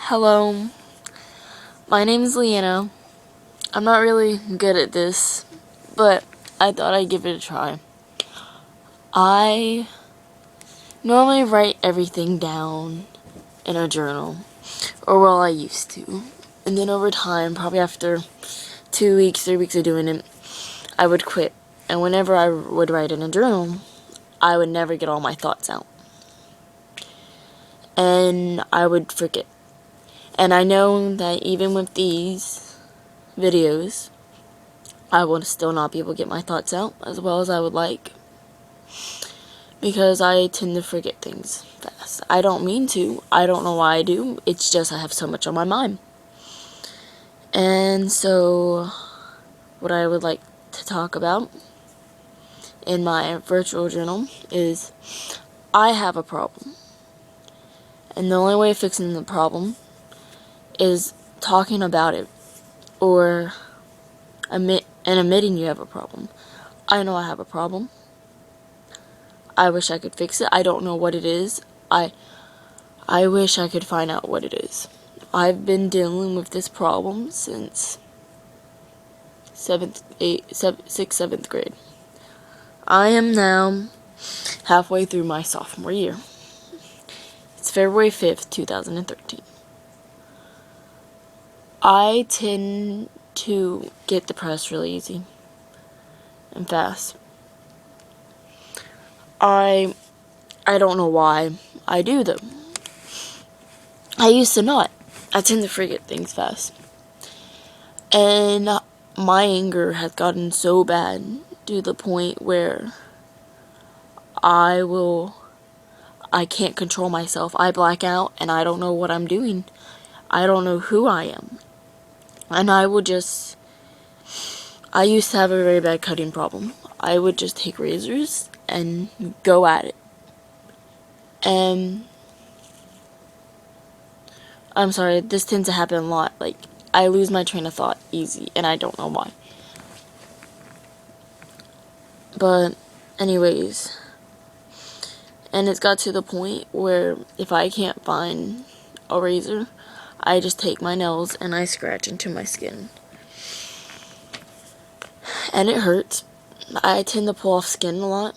Hello, my name is Leanna. I'm not really good at this, but I thought I'd give it a try. I normally write everything down in a journal, or well, I used to. And then over time, probably after 2 weeks, 3 weeks of doing it, I would quit. And whenever I would write in a journal, I would never get all my thoughts out. And I would forget. And I know that even with these videos, I will still not be able to get my thoughts out as well as I would like, because I tend to forget things fast. I don't mean to. I don't know why I do. It's just I have so much on my mind. And so what I would like to talk about in my virtual journal is I have a problem. And the only way of fixing the problem is talking about it, or admitting you have a problem. I know I have a problem. I wish I could fix it. I don't know what it is. I wish I could find out what it is. I've been dealing with this problem since 6th, 7th grade. I am now halfway through my sophomore year. It's February 5th, 2013. I tend to get depressed really easy and fast. I don't know why I do though. I used to not. I tend to forget things fast. And my anger has gotten so bad to the point where I can't control myself. I black out and I don't know what I'm doing. I don't know who I am. And I used to have a very bad cutting problem. I would just take razors and go at it. And I'm sorry, this tends to happen a lot. Like, I lose my train of thought easy, and I don't know why. But, anyways, and it's got to the point where if I can't find a razor, I just take my nails and I scratch into my skin. And it hurts. I tend to pull off skin a lot,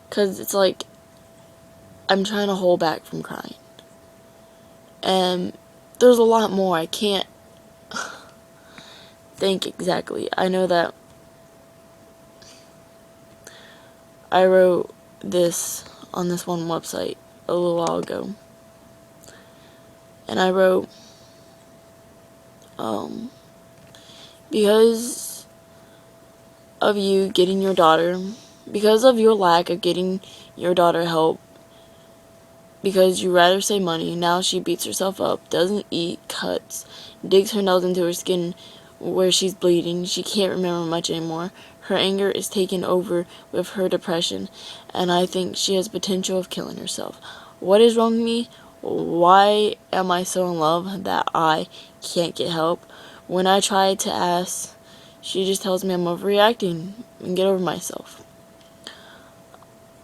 because it's like I'm trying to hold back from crying. And there's a lot more. I can't think exactly. I know that I wrote this on this one website a little while ago. And I wrote, because of you getting your daughter, because of your lack of getting your daughter help, because you rather save money, now she beats herself up, doesn't eat, cuts, digs her nails into her skin where she's bleeding. She can't remember much anymore. Her anger is taken over with her depression, and I think she has potential of killing herself. What is wrong with me? Why am I so in love that I can't get help? When I try to ask, she just tells me I'm overreacting and get over myself.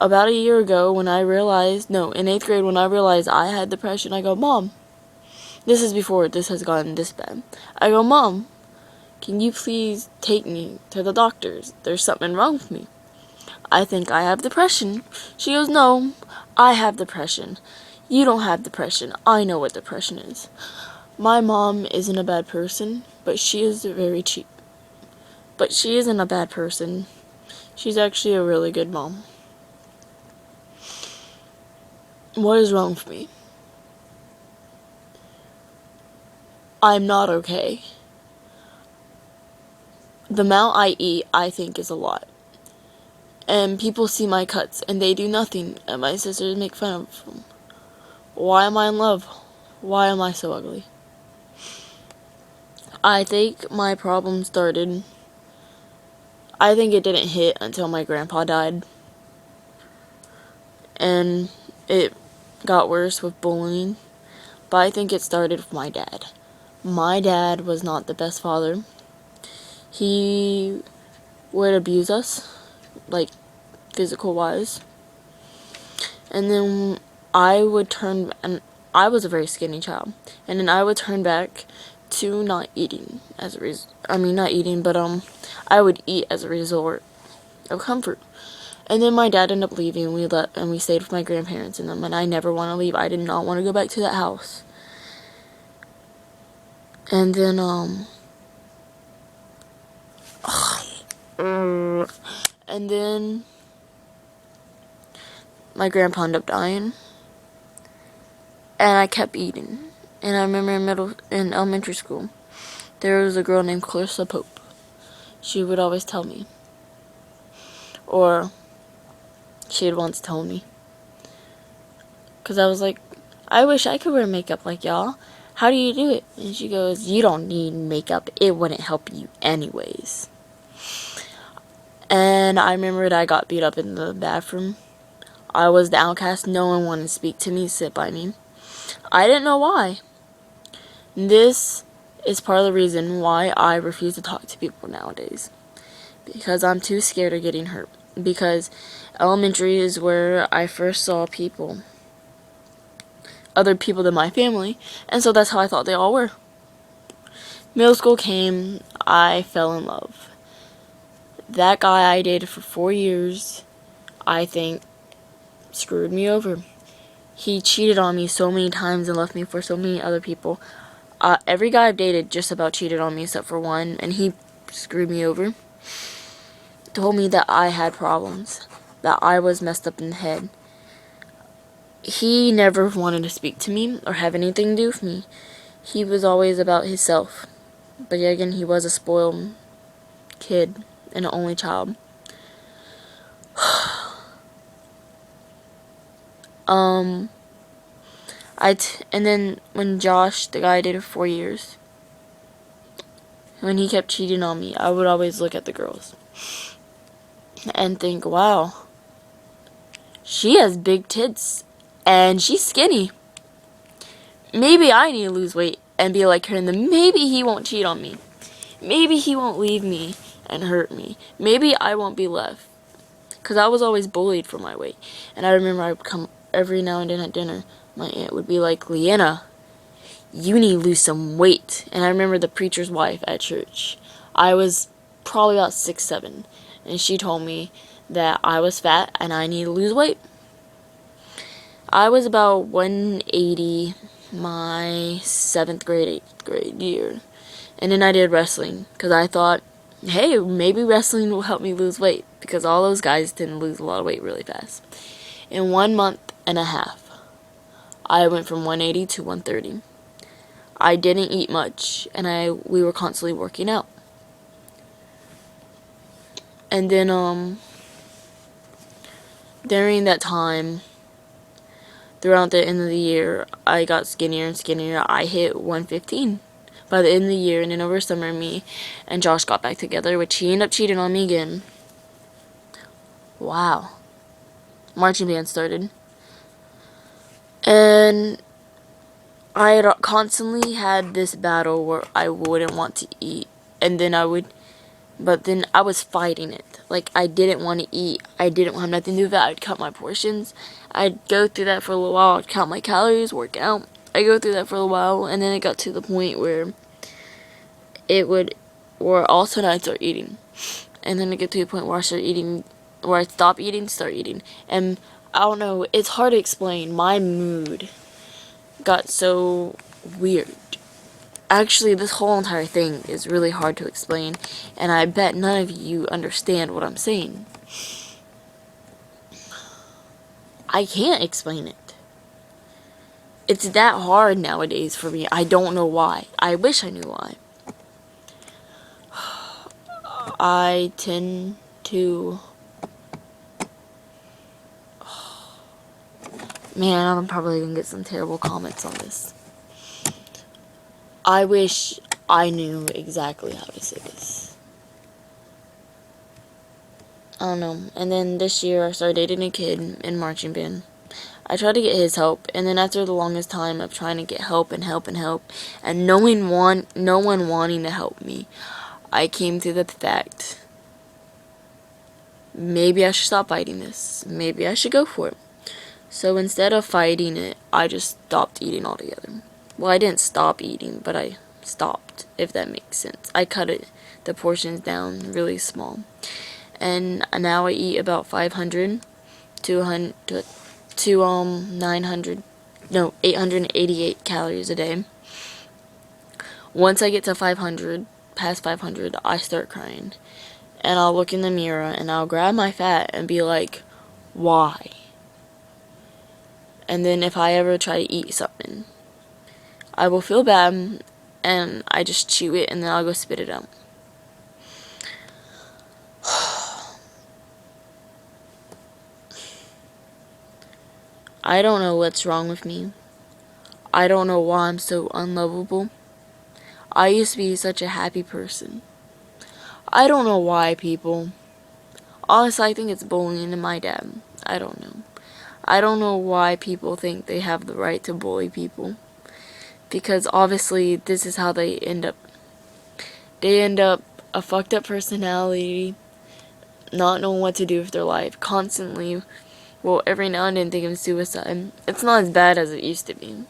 About a year ago, in 8th grade, when I realized I had depression, I go, Mom, this is before this has gotten this bad. I go, Mom, can you please take me to the doctors? There's something wrong with me. I think I have depression. She goes, no, I have depression. You don't have depression. I know what depression is. My mom isn't a bad person, but she is very cheap. But she isn't a bad person. She's actually a really good mom. What is wrong with me? I'm not okay. The amount I eat, I think, is a lot. And people see my cuts, and they do nothing, and my sisters make fun of them. Why am I in love? Why am I so ugly? I think my problem started, I think it didn't hit until my grandpa died. And it got worse with bullying. But I think it started with my dad. My dad was not the best father. He would abuse us, like physical wise. And then I would turn I was a very skinny child, and then I would turn back to not eating as a not eating, but I would eat as a resort of comfort. And then my dad ended up leaving. We stayed with my grandparents and them, and I never want to leave. I did not want to go back to that house. And then and then my grandpa ended up dying, and I kept eating. And I remember in elementary school, there was a girl named Clarissa Pope. She would always tell me, or she had once told me, because I was like, I wish I could wear makeup like y'all. How do you do it? And she goes, you don't need makeup. It wouldn't help you anyways. And I remembered I got beat up in the bathroom. I was the outcast. No one wanted to speak to me, sit by me. I didn't know why. This is part of the reason why I refuse to talk to people nowadays. Because I'm too scared of getting hurt. Because elementary is where I first saw people. Other people than my family. And so that's how I thought they all were. Middle school came. I fell in love. That guy I dated for 4 years, I think, screwed me over. He cheated on me so many times and left me for so many other people. Every guy I've dated just about cheated on me except for one, and he screwed me over. Told me that I had problems, that I was messed up in the head. He never wanted to speak to me or have anything to do with me. He was always about himself. But yet again, he was a spoiled kid and an only child. And then when Josh, the guy I dated for 4 years, when he kept cheating on me, I would always look at the girls and think, wow, she has big tits and she's skinny. Maybe I need to lose weight and be like her, and then maybe he won't cheat on me. Maybe he won't leave me and hurt me. Maybe I won't be left. Because I was always bullied for my weight. And I remember I would come every now and then at dinner. My aunt would be like, Leanna, you need to lose some weight. And I remember the preacher's wife at church. I was probably about 6'7". And she told me that I was fat and I need to lose weight. I was about 180 my 7th grade, 8th grade year. And then I did wrestling. Because I thought, hey, maybe wrestling will help me lose weight. Because all those guys tend to lose a lot of weight really fast. In 1 month and a half, I went from 180 to 130. I didn't eat much, and we were constantly working out. And then, during that time, throughout the end of the year, I got skinnier and skinnier. I hit 115 by the end of the year, and then over summer, me and Josh got back together, which he ended up cheating on me again. Wow. Marching band started. And I had constantly had this battle where I wouldn't want to eat. And then but then I was fighting it. Like, I didn't want to eat. I didn't have nothing to do with that. I'd cut my portions. I'd go through that for a little while. I'd count my calories, work out. I'd go through that for a little while. And then it got to the point where where also nights start eating. And then it get to the point where I stop eating, start eating. And I don't know, it's hard to explain. My mood got so weird. Actually, this whole entire thing is really hard to explain, and I bet none of you understand what I'm saying. I can't explain it. It's that hard nowadays for me. I don't know why. I wish I knew why. I tend to... Man, I'm probably going to get some terrible comments on this. I wish I knew exactly how to say this. I don't know. And then this year, I started dating a kid in marching band. I tried to get his help, and then after the longest time of trying to get help, and no one wanting to help me, I came to the fact, maybe I should stop fighting this. Maybe I should go for it. So instead of fighting it, I just stopped eating altogether. Well, I didn't stop eating, but I stopped, if that makes sense. I cut the portions down really small. And now I eat about 500 to 900, no, 888 calories a day. Once I get to 500, past 500, I start crying. And I'll look in the mirror and I'll grab my fat and be like, why? And then if I ever try to eat something, I will feel bad and I just chew it and then I'll go spit it out. I don't know what's wrong with me. I don't know why I'm so unlovable. I used to be such a happy person. I don't know why, people. Honestly, I think it's bullying and my dad. I don't know. I don't know why people think they have the right to bully people. Because obviously, this is how they end up. They end up a fucked up personality, not knowing what to do with their life, constantly, well, every now and then thinking of suicide. It's not as bad as it used to be.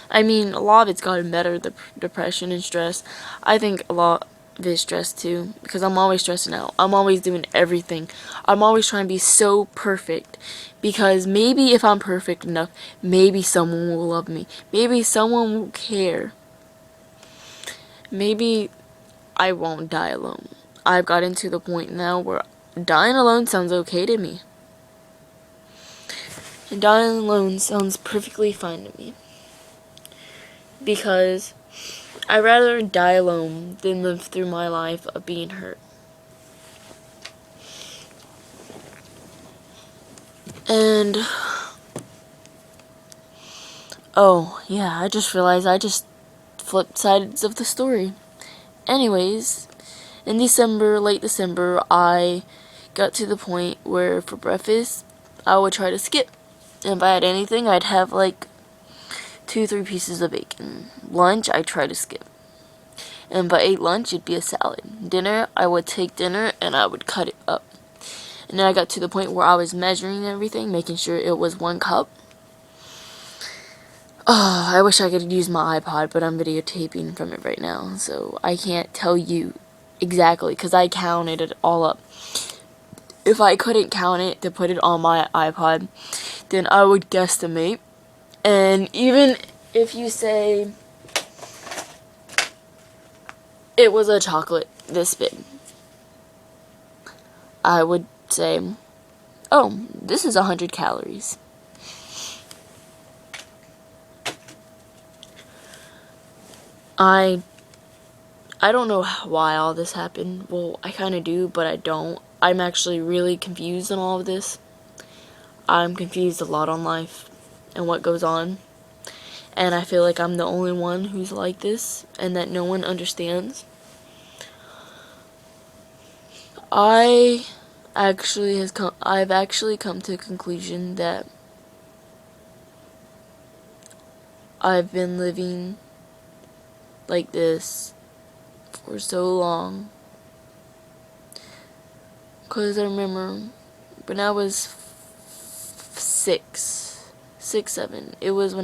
I mean, a lot of it's gotten better, the depression and stress. I think a lot of it's stress too, because I'm always stressing out. I'm always doing everything. I'm always trying to be so perfect, because maybe if I'm perfect enough, maybe someone will love me. Maybe someone will care. Maybe I won't die alone. I've gotten to the point now where dying alone sounds okay to me. And dying alone sounds perfectly fine to me. Because I'd rather die alone than live through my life of being hurt. And, oh, yeah, I just realized I just flipped sides of the story. Anyways, in December, late December, I got to the point where for breakfast, I would try to skip. And if I had anything, I'd have like 2-3 pieces of bacon. Lunch, I'd try to skip. And if I ate lunch, it'd be a salad. Dinner, I would take dinner and I would cut it up. And then I got to the point where I was measuring everything, making sure it was 1 cup. Oh, I wish I could use my iPod, but I'm videotaping from it right now, so I can't tell you exactly, because I counted it all up. If I couldn't count it to put it on my iPod, then I would guesstimate. And even if you say it was a chocolate this big, I would say, oh, this is 100 calories. I don't know why all this happened. Well, I kind of do, but I don't. I'm actually really confused on all of this. I'm confused a lot on life and what goes on. And I feel like I'm the only one who's like this and that no one understands. I've actually come to the conclusion that I've been living like this for so long. Because I remember when I was 6, 7, it was when I